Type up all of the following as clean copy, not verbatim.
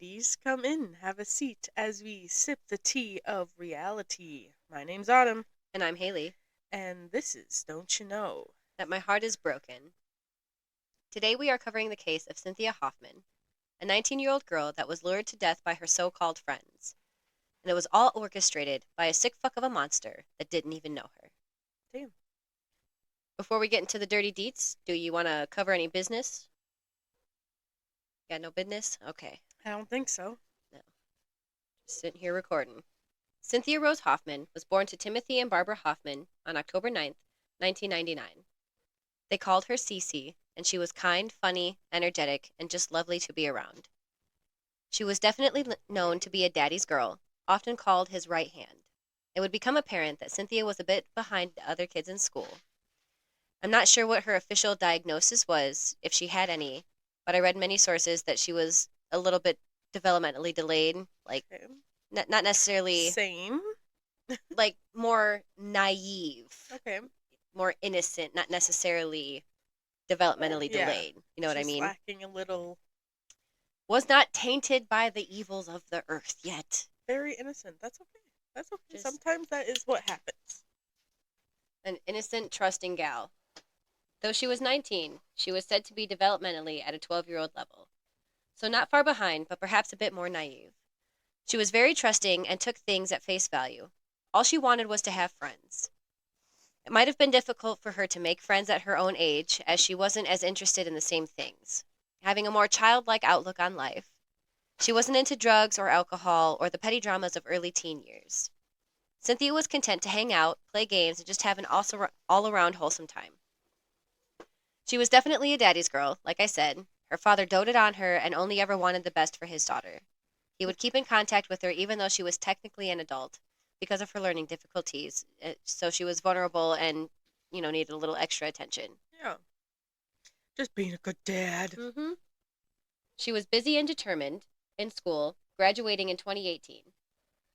pretties. Come in, have a seat as we sip the tea of reality. My name's Autumn, And I'm Haley. and this is Don't You Know? That my heart is broken. Today we are covering the case of Cynthia Hoffmann, a 19-year-old girl that was lured to death by her so-called friends. And it was all orchestrated by a sick fuck of a monster that didn't even know her. Damn. Before we get into the dirty deets, do you want to cover any business? Got no business? Okay. I don't think so. No. Just sitting here recording. Cynthia Rose Hoffmann was born to Timothy and Barbara Hoffmann on October 9th, 1999. They called her Cece, and she was kind, funny, energetic, and just lovely to be around. She was definitely known to be a daddy's girl, often called his right hand. It would become apparent that Cynthia was a bit behind the other kids in school. I'm not sure what her official diagnosis was, if she had any, but I read many sources that she was a little bit developmentally delayed, like Okay. not necessarily Same. like more naive, Okay. more innocent, not necessarily developmentally Yeah. delayed. You know what I She's mean? lacking a little. Was not tainted by the evils of the earth yet. Very innocent. That's okay. That's okay. Just Sometimes that is what happens. an innocent, trusting gal. Though she was 19, she was said to be developmentally at a 12-year-old level. So not far behind, but perhaps a bit more naive. She was very trusting and took things at face value. All she wanted was to have friends. It might have been difficult for her to make friends at her own age, as she wasn't as interested in the same things, having a more childlike outlook on life. She wasn't into drugs or alcohol or the petty dramas of early teen years. Cynthia was content to hang out, play games, and just have an all-around wholesome time. She was definitely a daddy's girl, like I said. Her father doted on her and only ever wanted the best for his daughter. He would keep in contact with her even though she was technically an adult because of her learning difficulties. So she was vulnerable and, needed a little extra attention. Yeah. Just being a good dad. Mm-hmm. She was busy and determined in school, graduating in 2018.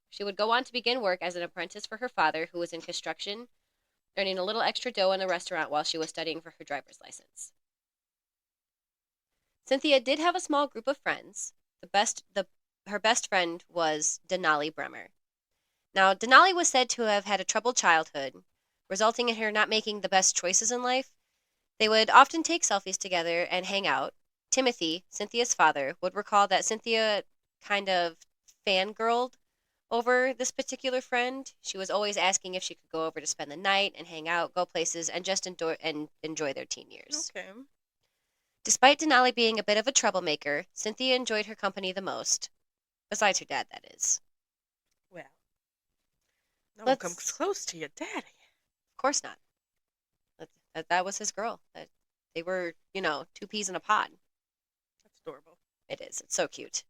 She would go on to begin work as an apprentice for her father, who was in construction, earning a little extra dough in the restaurant while she was studying for her driver's license. Cynthia did have a small group of friends. Her best friend was Denali Brehmer. Now, Denali was said to have had a troubled childhood, resulting in her not making the best choices in life. They would often take selfies together and hang out. Timothy, Cynthia's father, would recall that Cynthia kind of fangirled over this particular friend. She was always asking if she could go over to spend the night and hang out, go places, and just enjoy their teen years. Okay. Despite Denali being a bit of a troublemaker, Cynthia enjoyed her company the most. Besides her dad, that is. Well, no one comes close to your daddy. Of course not. That was his girl. They were, two peas in a pod. That's adorable. It is. It's so cute.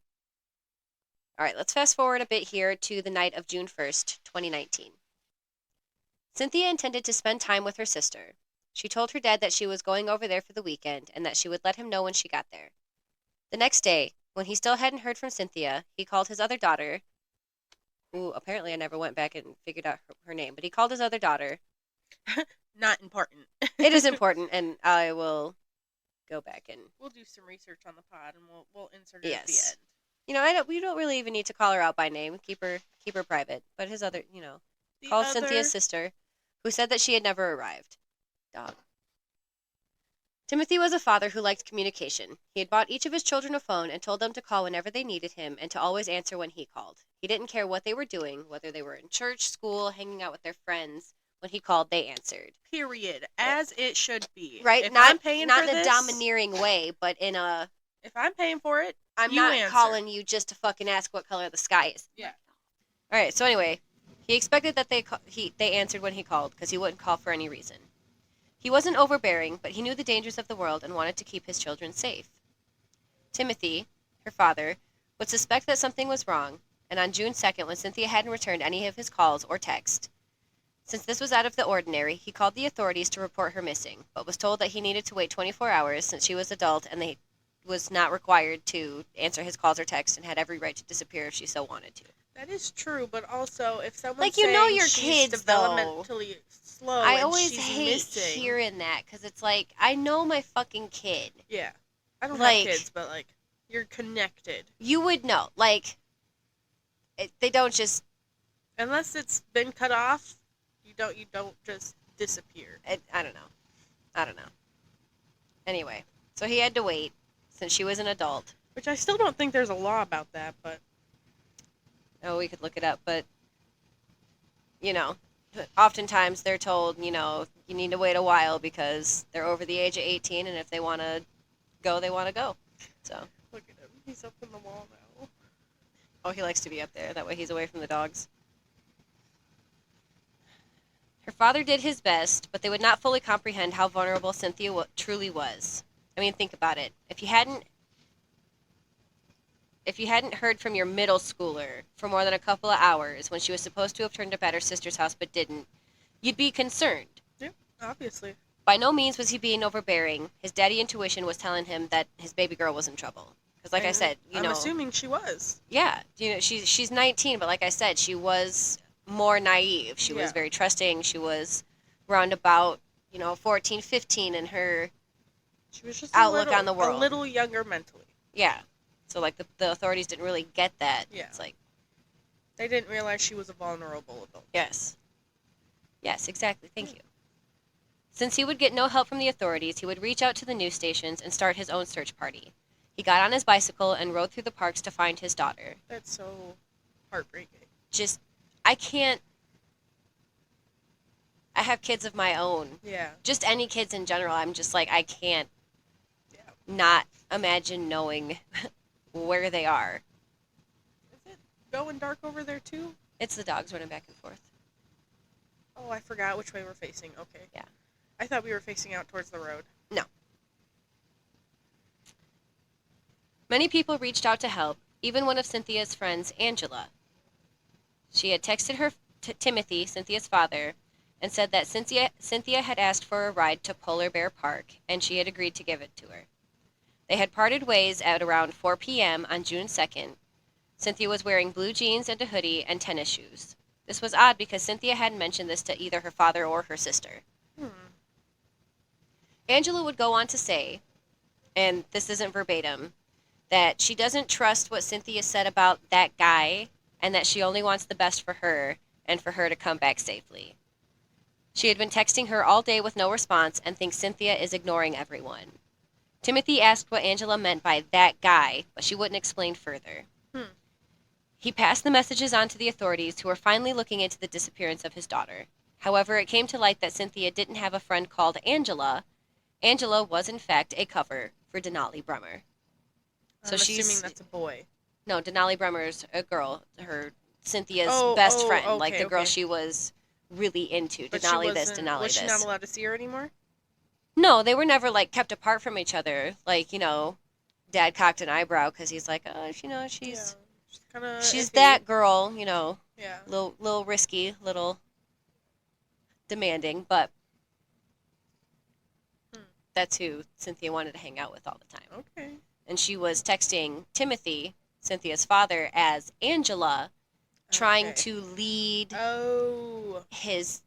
All right, let's fast forward a bit here to the night of June 1st, 2019. Cynthia intended to spend time with her sister. She told her dad that she was going over there for the weekend and that she would let him know when she got there. The next day, when he still hadn't heard from Cynthia, he called his other daughter, who apparently I never went back and figured out her name, but he called his other daughter. Not important. It is important, and I will go back and... We'll do some research on the pod, and we'll insert it at the end. We don't really even need to call her out by name. Keep her private. But his other, called Cynthia's sister, who said that she had never arrived. Dog. Timothy was a father who liked communication. He had bought each of his children a phone and told them to call whenever they needed him and to always answer when he called. He didn't care what they were doing, whether they were in church, school, hanging out with their friends. When he called, they answered. Period. As it should be. Right? If Not I'm paying not for in a this, domineering way, but in a... If I'm paying for it, I'm you not answer. calling you just to fucking ask what color the sky is. Yeah. All right, so anyway, he expected that they answered when he called because he wouldn't call for any reason. He wasn't overbearing, but he knew the dangers of the world and wanted to keep his children safe. Timothy, her father, would suspect that something was wrong, and on June 2nd, when Cynthia hadn't returned any of his calls or text, since this was out of the ordinary, he called the authorities to report her missing, but was told that he needed to wait 24 hours since she was adult and they was not required to answer his calls or texts and had every right to disappear if she so wanted to. That is true, but also if someone's like, you know your she's kids, developmentally slow I and always she's hate missing. hearing that because it's like, I know my fucking kid. Yeah. I don't Like- have kids, but like... You're connected. You would know. Like, they don't just... Unless it's been cut off, you don't just disappear. I don't know. Anyway, so he had to wait since she was an adult. Which I still don't think there's a law about that, but... Oh, we could look it up, but, oftentimes they're told, you need to wait a while because they're over the age of 18, and if they want to go, they want to go. So. Look at him. He's up in the wall now. Oh, he likes to be up there. That way he's away from the dogs. Her father did his best, but they would not fully comprehend how vulnerable Cynthia truly was. I mean, think about it. If you hadn't heard from your middle schooler for more than a couple of hours when she was supposed to have turned up at her sister's house but didn't, you'd be concerned. Yeah, obviously. By no means was he being overbearing. His daddy intuition was telling him that his baby girl was in trouble. Because like I said, I'm assuming she was. Yeah, she's 19, but like I said, she was more naive. She was very trusting. She was round about, 14, 15 in her she was just outlook on the world. A little younger mentally. Yeah. So, like, the authorities didn't really get that. Yeah. It's like... They didn't realize she was a vulnerable adult. Yes. Yes, exactly. Thank you. Since he would get no help from the authorities, he would reach out to the news stations and start his own search party. He got on his bicycle and rode through the parks to find his daughter. That's so heartbreaking. I can't... I have kids of my own. Yeah. Just any kids in general. I'm just like, I can't not imagine knowing where they are. Is it going dark over there too? It's the dogs running back and forth. Oh, I forgot which way we're facing. Okay. Yeah. I thought we were facing out towards the road. No. Many people reached out to help, even one of Cynthia's friends, Angela. She had texted her Timothy, Cynthia's father, and said that Cynthia had asked for a ride to Polar Bear Park, and she had agreed to give it to her. They had parted ways at around 4 p.m. on June 2nd. Cynthia was wearing blue jeans and a hoodie and tennis shoes. This was odd because Cynthia hadn't mentioned this to either her father or her sister. Angela would go on to say, and this isn't verbatim, that she doesn't trust what Cynthia said about that guy and that she only wants the best for her and for her to come back safely. She had been texting her all day with no response and thinks Cynthia is ignoring everyone. Timothy asked what Angela meant by that guy, but she wouldn't explain further. He passed the messages on to the authorities, who were finally looking into the disappearance of his daughter. However, it came to light that Cynthia didn't have a friend called Angela. Angela was, in fact, a cover for Denali Brehmer. I'm assuming that's a boy. No, Denali Brehmer's a girl. Cynthia's best friend. Okay, like the girl she was really into. But Denali this, Denali was this. she not allowed to see her anymore? No, they were never, kept apart from each other. Dad cocked an eyebrow because he's like, she's iffy. that girl, Yeah. Little risky, little demanding, but that's who Cynthia wanted to hang out with all the time. Okay. And she was texting Timothy, Cynthia's father, as Angela, trying to lead his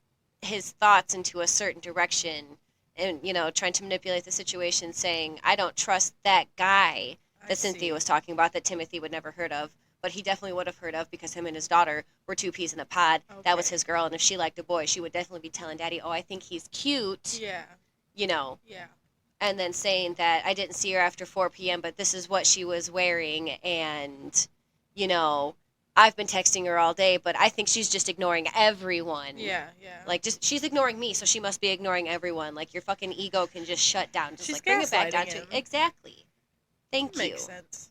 thoughts into a certain direction and, trying to manipulate the situation, saying, I don't trust that guy that Cynthia was talking about that Timothy would never heard of, but he definitely would have heard of because him and his daughter were two peas in a pod. Okay. That was his girl, and if she liked a boy, she would definitely be telling Daddy, I think he's cute. Yeah. Yeah. And then saying that I didn't see her after 4 p.m., but this is what she was wearing, and, I've been texting her all day, but I think she's just ignoring everyone. Yeah. She's ignoring me, so she must be ignoring everyone. Your fucking ego can just shut down. Just, bring it back down to... Exactly. Thank you. Makes sense.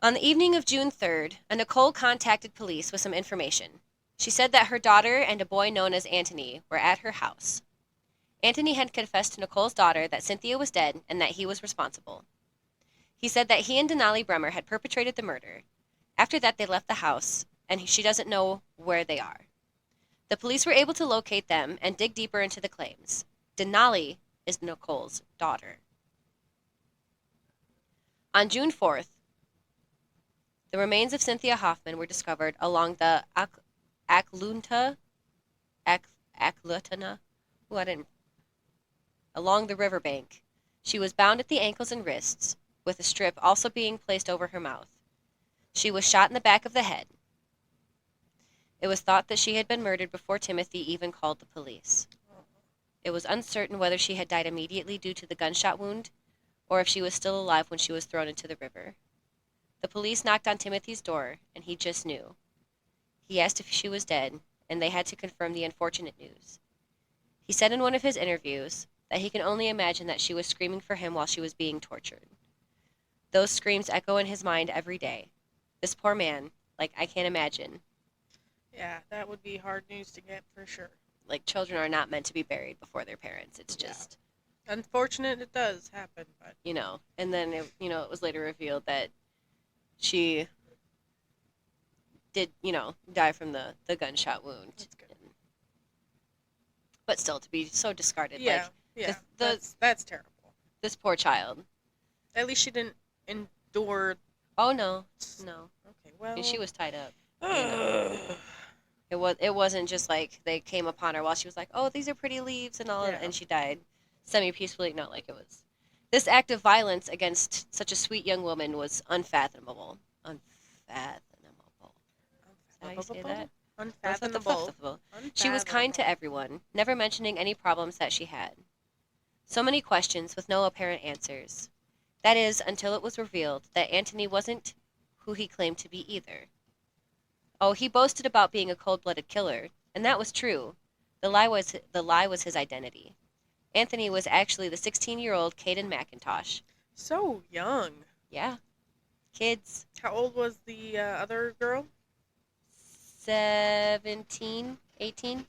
On the evening of June 3rd, a Nicole contacted police with some information. She said that her daughter and a boy known as Anthony were at her house. Anthony had confessed to Nicole's daughter that Cynthia was dead and that he was responsible. He said that he and Denali Brehmer had perpetrated the murder. After that, they left the house, and she doesn't know where they are. The police were able to locate them and dig deeper into the claims. Denali is Nicole's daughter. On June 4th, the remains of Cynthia Hoffmann were discovered along the along the riverbank. She was bound at the ankles and wrists. with a strip also being placed over her mouth. She was shot in the back of the head. It was thought that she had been murdered before Timothy even called the police. It was uncertain whether she had died immediately due to the gunshot wound or if she was still alive when she was thrown into the river. The police knocked on Timothy's door, and he just knew. He asked if she was dead, and they had to confirm the unfortunate news. He said in one of his interviews that he can only imagine that she was screaming for him while she was being tortured. Those screams echo in his mind every day. This poor man, I can't imagine. Yeah, that would be hard news to get for sure. Children are not meant to be buried before their parents. It's just... Yeah. Unfortunate it does happen, but... and then, it was later revealed that she did, die from the gunshot wound. That's good. But still, to be so discarded. Yeah, that's terrible. This poor child. At least she didn't endure... Oh, no. Okay, well... She was tied up. It wasn't just they came upon her while she was like, oh, these are pretty leaves and all, and she died semi-peacefully. No, it was... This act of violence against such a sweet young woman was unfathomable. Unfathomable. How do you say that? Unfathomable. She was kind to everyone, never mentioning any problems that she had. So many questions with no apparent answers. That is, until it was revealed that Anthony wasn't who he claimed to be either. Oh, he boasted about being a cold-blooded killer, and that was true. The lie was his identity. Anthony was actually the 16-year-old Caden McIntosh. So young. Yeah. Kids. How old was the other girl? 17, 18. The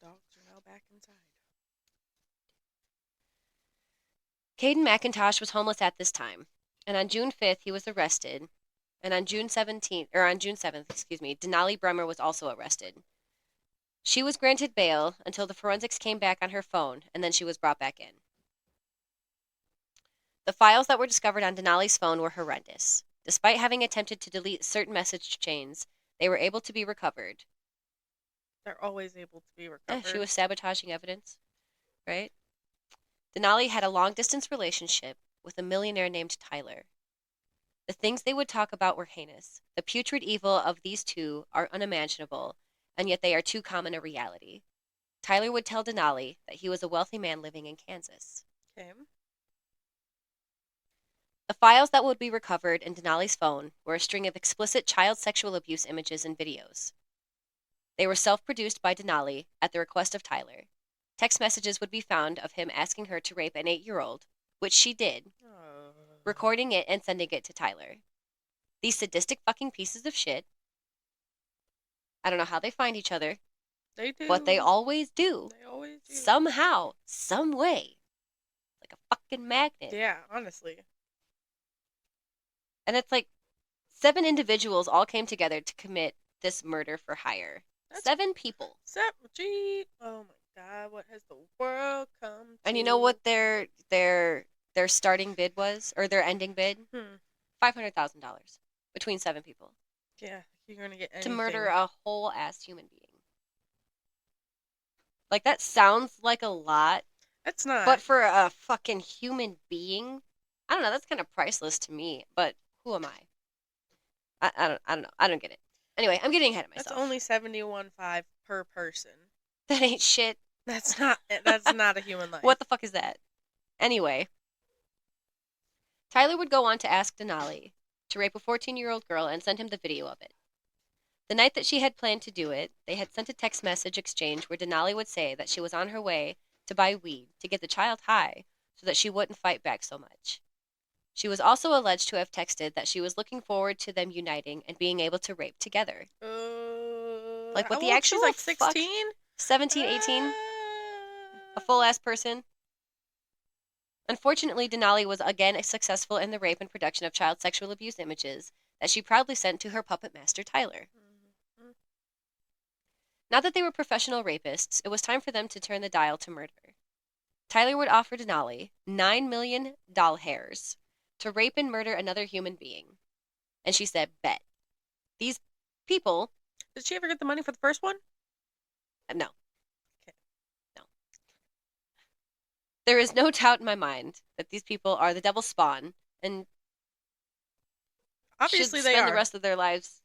dogs are now back inside. Caden McIntosh was homeless at this time, and on June 5th he was arrested, and on June 7th, Denali Brehmer was also arrested. She was granted bail until the forensics came back on her phone, and then she was brought back in. The files that were discovered on Denali's phone were horrendous. Despite having attempted to delete certain message chains, they were able to be recovered. They're always able to be recovered. She was sabotaging evidence, right? Denali had a long-distance relationship with a millionaire named Tyler. The things they would talk about were heinous. The putrid evil of these two are unimaginable, and yet they are too common a reality. Tyler would tell Denali that he was a wealthy man living in Kansas. Okay. The files that would be recovered in Denali's phone were a string of explicit child sexual abuse images and videos. They were self-produced by Denali at the request of Tyler. Text messages would be found of him asking her to rape an 8-year-old, which she did, recording it and sending it to Tyler. These sadistic fucking pieces of shit. I don't know how they find each other. They do. But they always do. They always do. Somehow, some way. Like a fucking magnet. Yeah, honestly. And it's 7 individuals all came together to commit this murder for hire. 7 people. Oh my god, what has the world come to? And you know what their starting bid was? Or their ending bid? $500,000 between 7 people. Yeah, you're gonna get anything. To murder a whole ass human being. That sounds like a lot. It's not. But for a fucking human being, I don't know, that's kind of priceless to me. But who am I? I don't know. I don't get it. Anyway, I'm getting ahead of myself. That's only $71.5 per person. That ain't shit. That's not a human life. What the fuck is that? Anyway, Tyler would go on to ask Denali to rape a 14-year-old girl and send him the video of it. The night that she had planned to do it, they had sent a text message exchange where Denali would say that she was on her way to buy weed to get the child high so that she wouldn't fight back so much. She was also alleged to have texted that she was looking forward to them uniting and being able to rape together. What the actual she's 16? 17, 18? A full-ass person? Unfortunately, Denali was again successful in the rape and production of child sexual abuse images that she proudly sent to her puppet master, Tyler. Mm-hmm. Now that they were professional rapists, it was time for them to turn the dial to murder. Tyler would offer Denali $9 million to rape and murder another human being. And she said, bet. These people... Did she ever get the money for the first one? No. Okay. No. There is no doubt in my mind that these people are the devil's spawn and Obviously, should they spend the are rest of their lives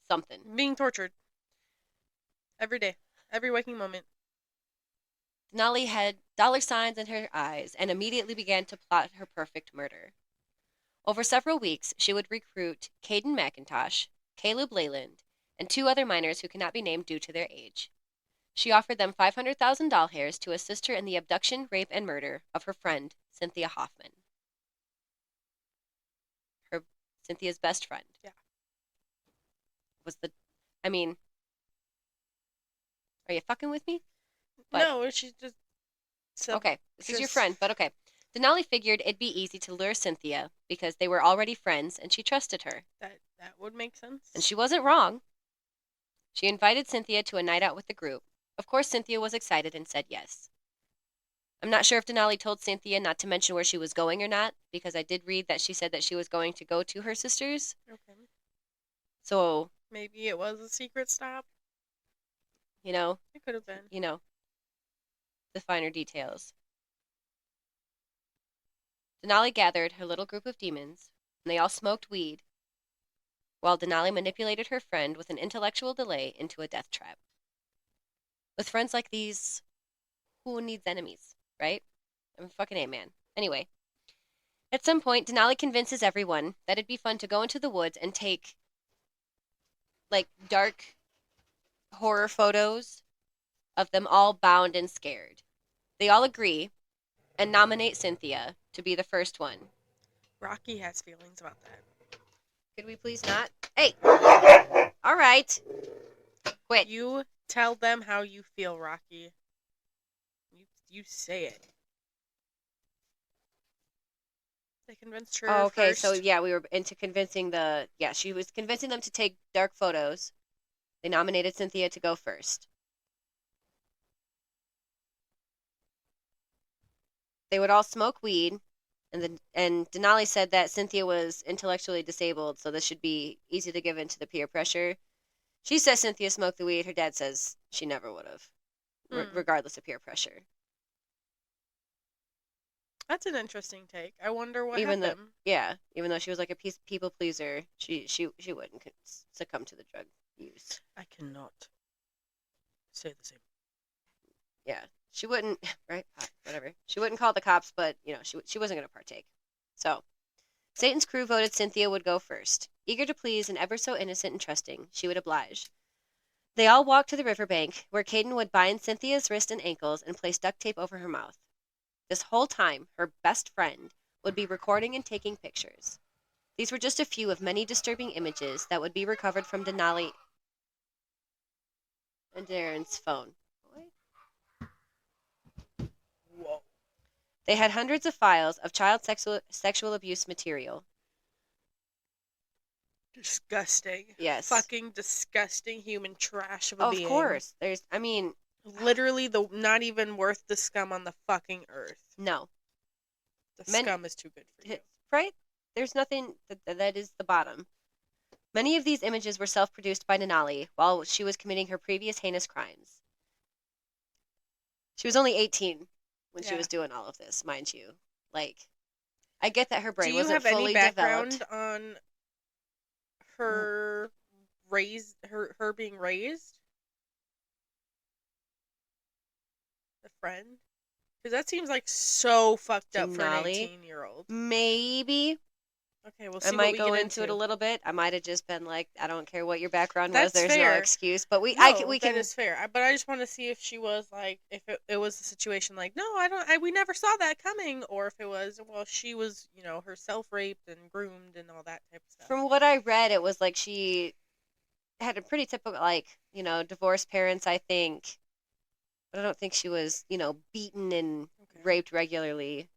something. being tortured every day, every waking moment. Denali had dollar signs in her eyes and immediately began to plot her perfect murder. Over several weeks, she would recruit Caden McIntosh, Caleb Leyland, and 2 other minors who cannot be named due to their age. She offered them $500,000 to assist her in the abduction, rape, and murder of her friend, Cynthia Hoffmann. Cynthia's best friend. Yeah. I mean, are you fucking with me? But, no, she's just. Okay, this is your friend, but okay. Denali figured it'd be easy to lure Cynthia because they were already friends and she trusted her. That would make sense. And she wasn't wrong. She invited Cynthia to a night out with the group. Of course, Cynthia was excited and said yes. I'm not sure if Denali told Cynthia not to mention where she was going or not, because I did read that she said that she was going to go to her sister's. Okay. So. Maybe it was a secret stop. You know. It could have been. You know. The finer details. Denali gathered her little group of demons, and they all smoked weed, while Denali manipulated her friend with an intellectual delay into a death trap. With friends like these, who needs enemies, right? I'm fucking A, man. Anyway, at some point, Denali convinces everyone that it'd be fun to go into the woods and take, like, dark horror photos of them all bound and scared. They all agree and nominate Cynthia to be the first one. Rocky has feelings about that. Could we please not? Hey! All right. Quit. You tell them how you feel, Rocky. You say it. They convinced her okay, first. so yeah, we were into convincing she was convincing them to take dark photos. They nominated Cynthia to go first. They would all smoke weed, and Denali said that Cynthia was intellectually disabled, so this should be easy to give in to the peer pressure. She says Cynthia smoked the weed. Her dad says she never would have, regardless of peer pressure. That's an interesting take. I wonder what even happened. Even though she was like a people pleaser, she wouldn't succumb to the drug use. I cannot say the same. Yeah, she wouldn't. Right, whatever. She wouldn't call the cops, but she wasn't going to partake. So, Satan's crew voted Cynthia would go first. Eager to please and ever so innocent and trusting, she would oblige. They all walked to the riverbank, where Caden would bind Cynthia's wrist and ankles and place duct tape over her mouth. This whole time, her best friend would be recording and taking pictures. These were just a few of many disturbing images that would be recovered from Denali and Darin's phone. Whoa. They had hundreds of files of child sexual abuse material. Disgusting. Yes. Fucking disgusting human trash of a being. Of course. Literally not even worth the scum on the fucking earth. No. The scum is too good for you. Right? There's nothing that is the bottom. Many of these images were self-produced by Denali while she was committing her previous heinous crimes. She was only 18 when she was doing all of this, mind you. Like, I get that her brain wasn't fully developed. Do you have any background on her her being raised? The friend? Because that seems like so fucked up for an 18-year-old. Maybe. Okay, we'll see. I might go into it a little bit. I might have just been like, I don't care what your background was. There's fair. No excuse. But we can. That is fair. But I just want to see if she was like, if it was a situation like, no, we never saw that coming, or if it was, well, she was, herself raped and groomed and all that type of stuff. From what I read, it was like she had a pretty typical, divorced parents, I think. But I don't think she was, beaten and raped regularly.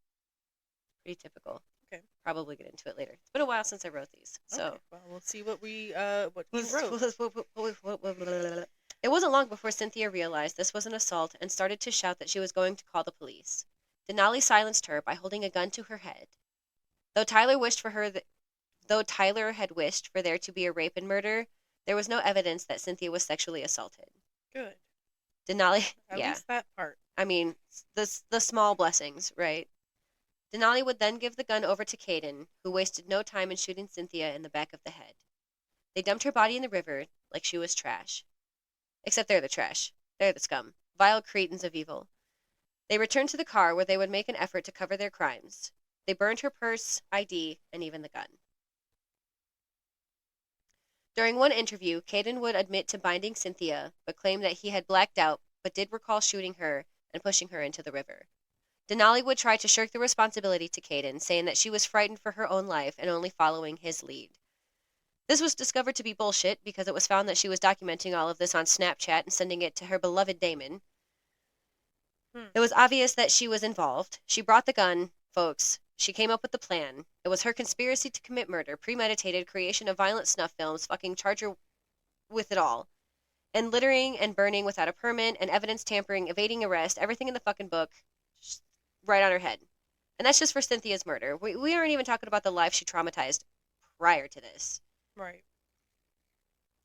Pretty typical. Okay. Probably get into it later. It's been a while since I wrote these, so. Okay. Well, we'll see what you wrote. It wasn't long before Cynthia realized this was an assault and started to shout that she was going to call the police. Denali silenced her by holding a gun to her head. Though Tyler had wished for there to be a rape and murder, there was no evidence that Cynthia was sexually assaulted. Good. Denali, At least that part. I mean, the small blessings, right? Denali would then give the gun over to Caden, who wasted no time in shooting Cynthia in the back of the head. They dumped her body in the river like she was trash. Except they're the trash. They're the scum. Vile cretins of evil. They returned to the car where they would make an effort to cover their crimes. They burned her purse, ID, and even the gun. During one interview, Caden would admit to binding Cynthia, but claimed that he had blacked out, but did recall shooting her and pushing her into the river. Denali would try to shirk the responsibility to Caden, saying that she was frightened for her own life and only following his lead. This was discovered to be bullshit because it was found that she was documenting all of this on Snapchat and sending it to her beloved Damon. It was obvious that she was involved. She brought the gun, folks. She came up with the plan. It was her conspiracy to commit murder, premeditated creation of violent snuff films, fucking charge her with it all. And littering and burning without a permit and evidence tampering, evading arrest, everything in the fucking book, right on her head. And that's just for Cynthia's murder. We aren't even talking about the life she traumatized prior to this. Right.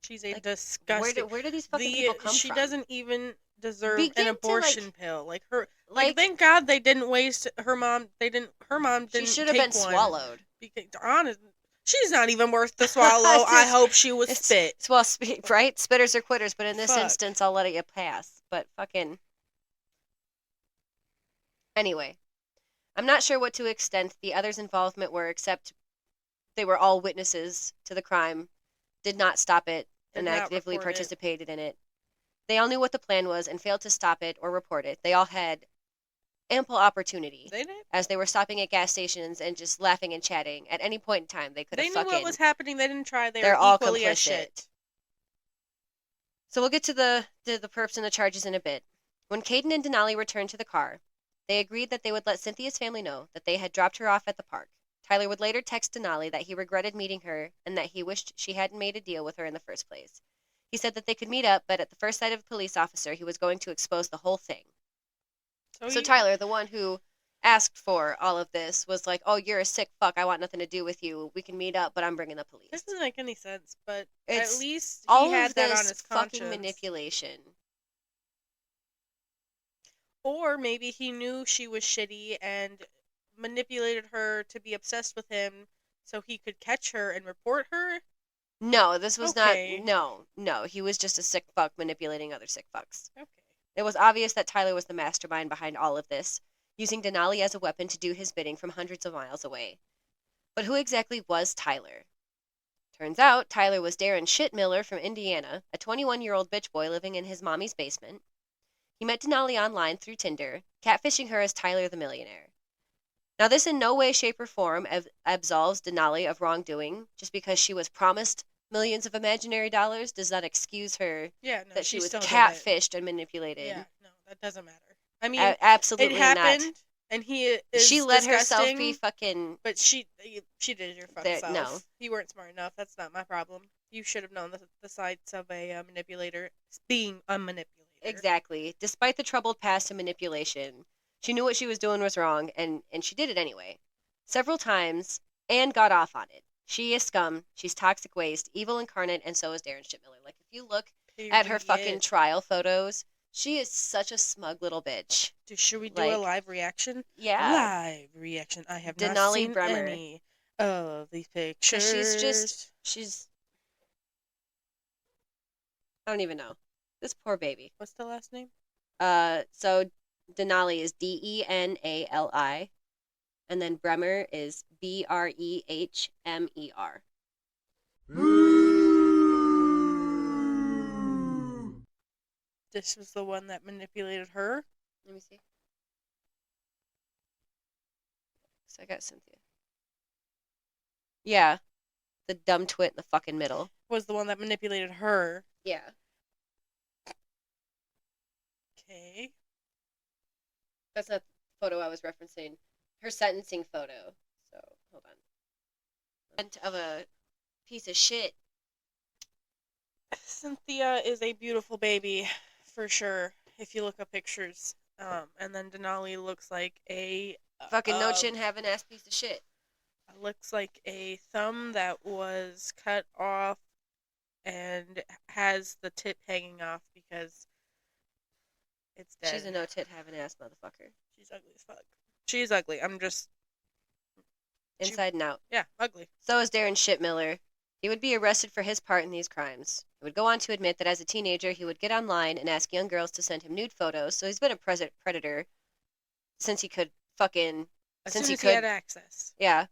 She's a disgusting. Where do these fucking people come she from? She doesn't even deserve Begin an to, abortion pill. Thank God they didn't waste her mom. Her mom didn't. She should have been swallowed. Because, honest, she's not even worth the swallow. I hope she was spit. Well, right? Spitters or quitters, but in this instance, I'll let it pass. But fucking. Anyway, I'm not sure what to extent the others' involvement were, except they were all witnesses to the crime, did not stop it, and actively participated in it. They all knew what the plan was and failed to stop it or report it. They all had ample opportunity. They did. As they were stopping at gas stations and just laughing and chatting. At any point in time, they could have fucking... They knew what was happening. They didn't try. They're all equally as shit. So we'll get to the perps and the charges in a bit. When Caden and Denali returned to the car, they agreed that they would let Cynthia's family know that they had dropped her off at the park. Tyler would later text Denali that he regretted meeting her and that he wished she hadn't made a deal with her in the first place. He said that they could meet up, but at the first sight of a police officer, he was going to expose the whole thing. So Tyler, the one who asked for all of this, was like, oh, you're a sick fuck. I want nothing to do with you. We can meet up, but I'm bringing the police. This doesn't make any sense, but at least he had that on his conscience. Fucking manipulation. Or maybe he knew she was shitty and manipulated her to be obsessed with him so he could catch her and report her. No, this was not. No. He was just a sick fuck manipulating other sick fucks. Okay. It was obvious that Tyler was the mastermind behind all of this, using Denali as a weapon to do his bidding from hundreds of miles away. But who exactly was Tyler? Turns out, Tyler was Darin Schilmiller from Indiana, a 21-year-old bitch boy living in his mommy's basement. He met Denali online through Tinder, catfishing her as Tyler the millionaire. Now, this in no way, shape, or form absolves Denali of wrongdoing. Just because she was promised millions of imaginary dollars does not excuse her that she was catfished and manipulated. Yeah, no, that doesn't matter. I mean, absolutely it happened, not. And he is she let disgusting, herself be fucking. But she did your fucking self. No, you weren't smart enough. That's not my problem. You should have known the sides of a manipulator being a manipulator. Exactly. Despite the troubled past and manipulation, she knew what she was doing was wrong, and she did it anyway. Several times, and got off on it. She is scum. She's toxic waste, evil incarnate, and so is Darin Schilmiller. Like, if you look at her fucking trial photos, she is such a smug little bitch. Should we do a live reaction? Yeah. Live reaction. I have not seen Brehmer. any of these pictures. She's... I don't even know. This poor baby. What's the last name? So Denali is Denali, and then Brehmer is Brehmer. This was the one that manipulated her? Let me see. So I got Cynthia. Yeah. The dumb twit in the fucking middle. Was the one that manipulated her. Yeah. Okay. That's not the photo I was referencing. Her sentencing photo. So, hold on. Of a piece of shit. Cynthia is a beautiful baby, for sure, if you look up pictures. And then Denali looks like a... fucking no chin having ass piece of shit. Looks like a thumb that was cut off and has the tip hanging off because It's dead. She's a no-tit having ass motherfucker. She's ugly as fuck. She's ugly. I'm just... Inside and out. Yeah, ugly. So is Darin Schilmiller. He would be arrested for his part in these crimes. He would go on to admit that as a teenager, he would get online and ask young girls to send him nude photos, so he's been a predator since he could fucking... As since soon he as could... he had access. Yeah.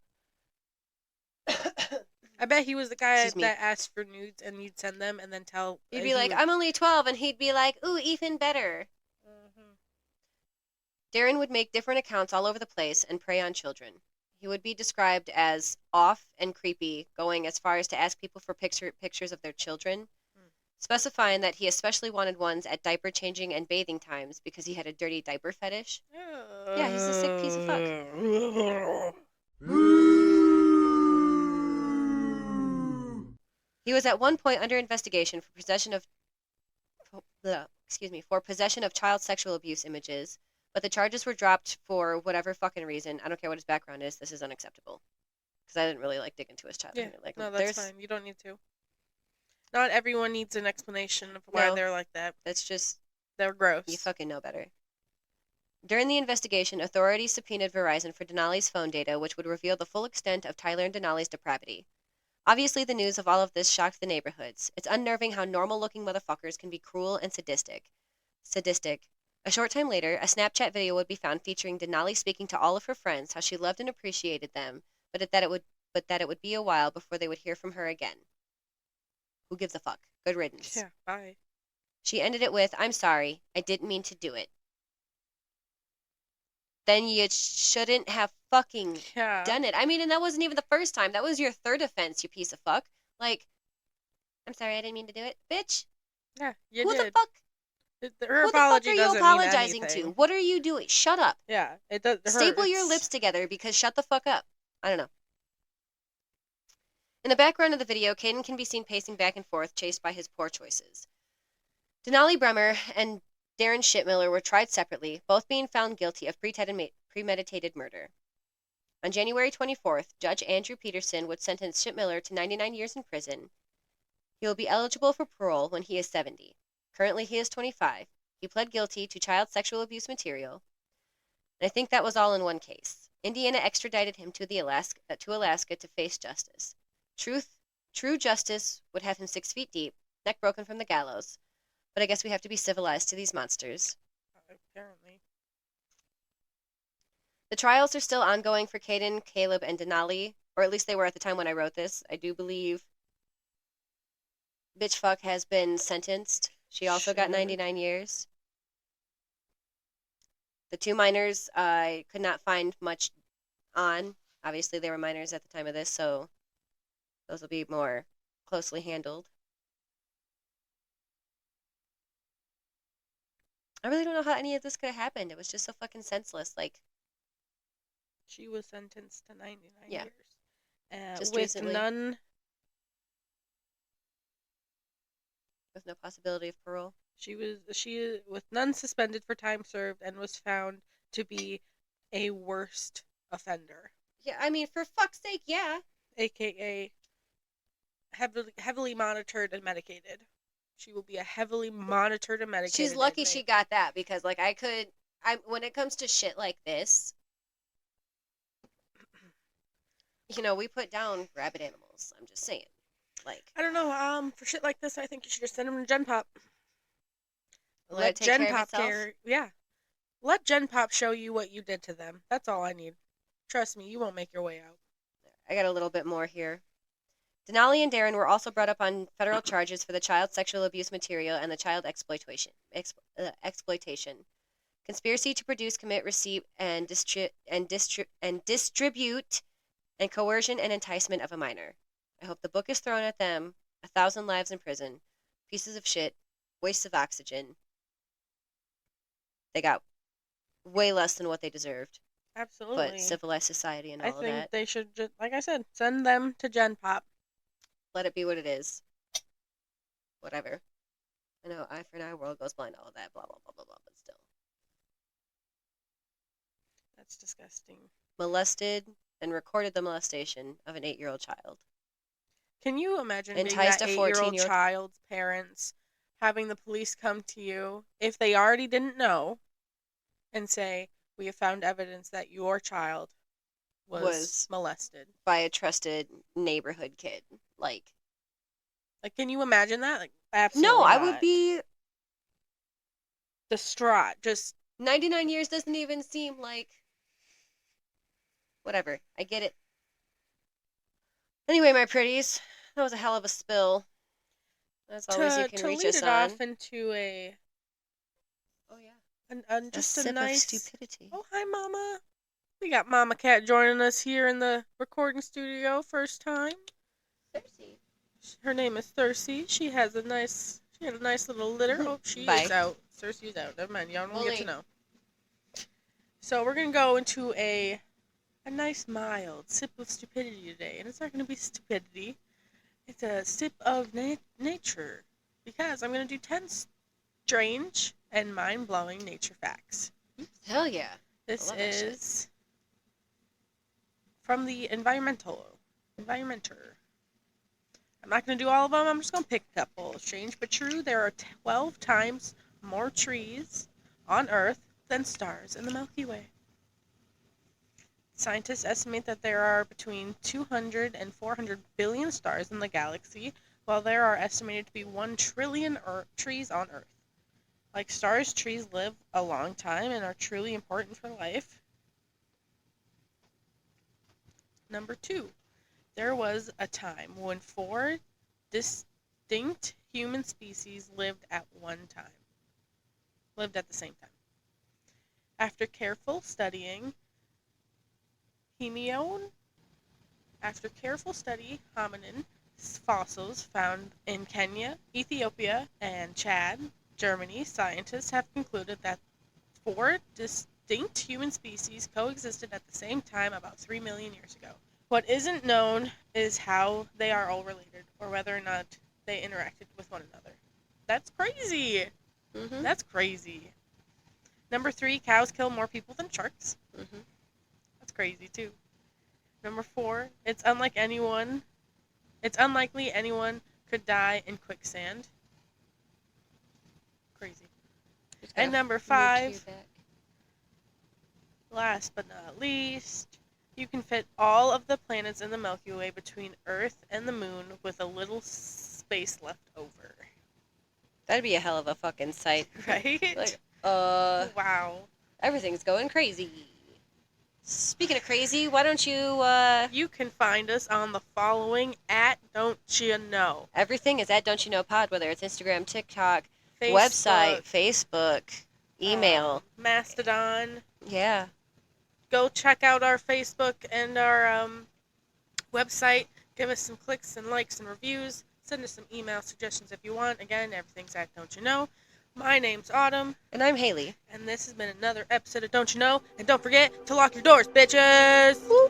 I bet he was the guy Excuse me. that asked for nudes and you'd send them and then tell... You'd be like, I'm only 12, and he'd be like, ooh, even better. Mhm. Darin would make different accounts all over the place and prey on children. He would be described as off and creepy, going as far as to ask people for pictures of their children, specifying that he especially wanted ones at diaper changing and bathing times because he had a dirty diaper fetish. Yeah, he's a sick piece of fuck. He was at one point under investigation for possession of child sexual abuse images, but the charges were dropped for whatever fucking reason. I don't care what his background is. This is unacceptable. Because I didn't really like dig into his childhood. Yeah, Like, no, that's fine. You don't need to. Not everyone needs an explanation of why they're like that. That's just... They're gross. You fucking know better. During the investigation, authorities subpoenaed Verizon for Denali's phone data, which would reveal the full extent of Tyler and Denali's depravity. Obviously, the news of all of this shocked the neighborhoods. It's unnerving how normal-looking motherfuckers can be cruel and sadistic. A short time later, a Snapchat video would be found featuring Denali speaking to all of her friends how she loved and appreciated them, but that it would be a while before they would hear from her again. Who gives a fuck? Good riddance. Yeah, bye. She ended it with, I'm sorry, I didn't mean to do it. Then you shouldn't have fucking done it. I mean, and that wasn't even the first time. That was your third offense, you piece of fuck. Like, I'm sorry, I didn't mean to do it. Bitch. Yeah, you Who did. the fuck? Her Who the fuck are you apologizing to? What are you doing? Shut up. Yeah, it does. Staple your lips together because shut the fuck up. I don't know. In the background of the video, Caden can be seen pacing back and forth, chased by his poor choices. Denali Brehmer and Darin Schilmiller were tried separately, both being found guilty of premeditated murder. On January 24th, Judge Andrew Peterson would sentence Schilmiller to 99 years in prison. He will be eligible for parole when he is 70. Currently, he is 25. He pled guilty to child sexual abuse material. And I think that was all in one case. Indiana extradited him to Alaska to face justice. True justice would have him 6 feet deep, neck broken from the gallows. But I guess we have to be civilized to these monsters. Apparently. The trials are still ongoing for Caden, Caleb, and Denali, or at least they were at the time when I wrote this. I do believe Bitch Fuck has been sentenced. She also got 99 years. The two minors, I could not find much on. Obviously, they were minors at the time of this, so those will be more closely handled. I really don't know how any of this could have happened. It was just so fucking senseless. Like, she was sentenced to 99 Yeah. years. Just with recently. none... With no possibility of parole. She with none suspended for time served and was found to be a worst offender. Yeah, I mean, for fuck's sake, yeah. AKA heavily monitored and medicated. She will be a heavily monitored and medicated. She's lucky she got that because, like, when it comes to shit like this, you know, we put down rabid animals. I'm just saying. Like, I don't know. For shit like this, I think you should just send them to Gen Pop. Let Gen Pop Let Gen Pop show you what you did to them. That's all I need. Trust me, you won't make your way out. I got a little bit more here. Denali and Darin were also brought up on federal charges for the child sexual abuse material and the child exploitation. Conspiracy to produce, commit, receive, and distribute, and coercion and enticement of a minor. I hope the book is thrown at them. 1,000 lives in prison. Pieces of shit. Wastes of oxygen. They got way less than what they deserved. Absolutely. But civilized society and all of that. I think they should just, like I said, send them to Gen Pop. Let it be what it is. Whatever. I know, eye for an eye, world goes blind, all of that, blah, blah, blah, blah, blah, but still. That's disgusting. Molested and recorded the molestation of an 8-year-old child. Can you imagine Enticed being a that 8-year-old 14-year-old child's parents having the police come to you, if they already didn't know, and say, we have found evidence that your child was molested. By a trusted neighborhood kid. Like, can you imagine that? Like, absolutely no, I not. would be distraught. Just 99 years doesn't even seem like... Whatever. I get it. Anyway, my pretties, that was a hell of a spill. As always, you can reach lead us it on... off into a... Oh, yeah. Just a a sip nice... of stupidity. Oh, hi, Mama. We got Mama Cat joining us here in the recording studio. First time. Thirsty. Her name is Thirsty. She had a nice little litter. Oh, she is out. Thirsty is out. Never mind. Y'all don't get to know. So we're going to go into a nice mild sip of stupidity today. And it's not going to be stupidity. It's a sip of nature. Because I'm going to do 10 strange and mind-blowing nature facts. Hell yeah. This is from the Environmenter. I'm not going to do all of them. I'm just going to pick a couple. Strange but true, there are 12 times more trees on Earth than stars in the Milky Way. Scientists estimate that there are between 200 and 400 billion stars in the galaxy, while there are estimated to be 1 trillion trees on Earth. Like stars, trees live a long time and are truly important for life. Number 2. There was a time when 4 distinct human species lived at the same time. After careful study, hominin fossils found in Kenya, Ethiopia, and Chad, Germany, scientists have concluded that 4 distinct human species coexisted at the same time about 3 million years ago. What isn't known is how they are all related, or whether or not they interacted with one another. That's crazy! Mm-hmm. That's crazy. Number 3, cows kill more people than sharks. Mm-hmm. That's crazy, too. Number 4, it's unlikely anyone could die in quicksand. Crazy. And number 5, last but not least, you can fit all of the planets in the Milky Way between Earth and the Moon with a little space left over. That'd be a hell of a fucking sight. Right? Like, wow. Everything's going crazy. Speaking of crazy, why don't you, You can find us on the following at Don't You Know. Everything is at Don't You Know Pod, whether it's Instagram, TikTok, website, Facebook, email. Mastodon. Yeah. Go check out our Facebook and our website. Give us some clicks and likes and reviews. Send us some email suggestions if you want. Again, everything's at Don't You Know. My name's Autumn. And I'm Haley. And this has been another episode of Don't You Know. And don't forget to lock your doors, bitches! Woo!